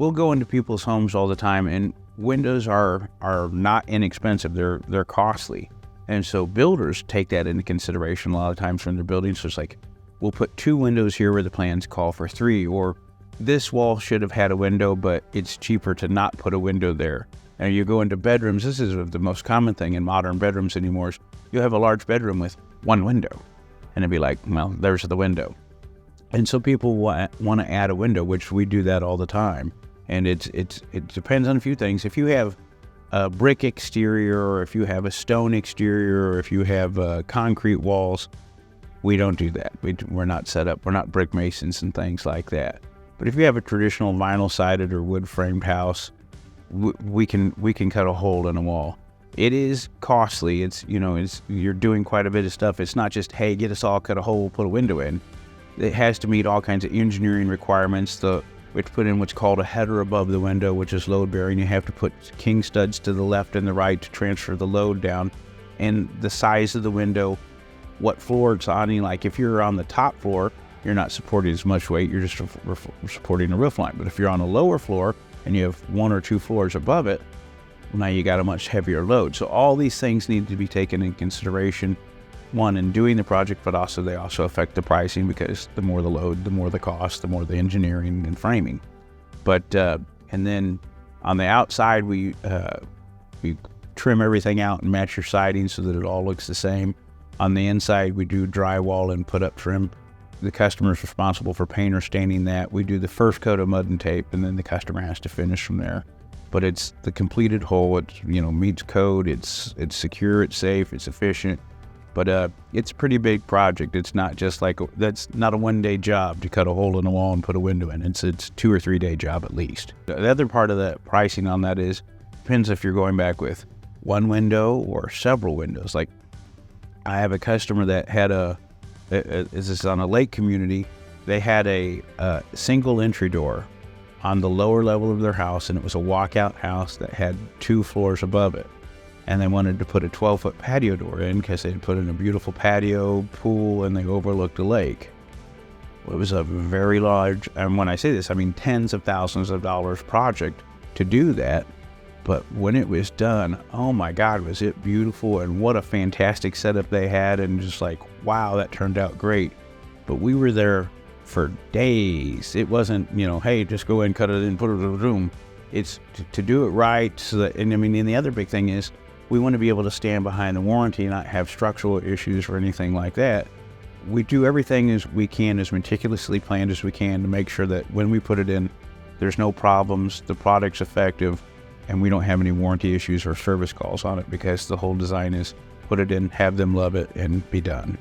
we'll go into people's homes all the time, and windows are not inexpensive. They're costly. And so builders take that into consideration a lot of times when they're building. So it's like, we'll put 2 windows here where the plans call for 3, or this wall should have had a window, but it's cheaper to not put a window there. And you go into bedrooms, this is the most common thing in modern bedrooms anymore, is you have a large bedroom with 1 window. And it'd be like, well, there's the window. And so people want to add a window, which we do that all the time. And it depends on a few things. If you have a brick exterior, or if you have a stone exterior, or if you have concrete walls, we don't do that. We're not set up. We're not brick masons and things like that. But if you have a traditional vinyl sided or wood framed house, we can cut a hole in a wall. It is costly. You're doing quite a bit of stuff. It's not just, hey, get us all cut a hole, put a window in. It has to meet all kinds of engineering requirements. We have to put in what's called a header above the window, which is load bearing. You have to put king studs to the left and the right to transfer the load down. And the size of the window, what floor it's on. Like if you're on the top floor, you're not supporting as much weight. You're just supporting the roof line. But if you're on a lower floor and you have 1 or 2 floors above it, well, now you got a much heavier load. So all these things need to be taken in consideration, one, in doing the project, but also they also affect the pricing, because the more the load, the more the cost, the more the engineering and framing. But and then on the outside, we trim everything out and match your siding so that it all looks the same. On the inside, we do drywall and put up trim. The customer is responsible for paint or staining that. We do the first coat of mud and tape, and then the customer has to finish from there. But it's the completed whole. It meets code. It's secure. It's safe. It's efficient. But it's a pretty big project. It's not just like, that's not a one-day job to cut a hole in the wall and put a window in. It's a 2 or 3 day job at least. The other part of the pricing on that depends if you're going back with 1 window or several windows. Like I have a customer that had this is on a lake community. They had a single entry door on the lower level of their house, and it was a walkout house that had 2 floors above it. And they wanted to put a 12-foot patio door in because they'd put in a beautiful patio, pool, and they overlooked a lake. Well, it was a very large, and when I say this, I mean tens of thousands of dollars project to do that. But when it was done, oh my God, was it beautiful, and what a fantastic setup they had, and just like, wow, that turned out great. But we were there for days. It wasn't, hey, just go and cut it and put it in the room. It's to do it right. So that, and the other big thing is we want to be able to stand behind the warranty, not have structural issues or anything like that. We do everything as we can, as meticulously planned as we can, to make sure that when we put it in, there's no problems, the product's effective, and we don't have any warranty issues or service calls on it, because the whole design is put it in, have them love it, and be done.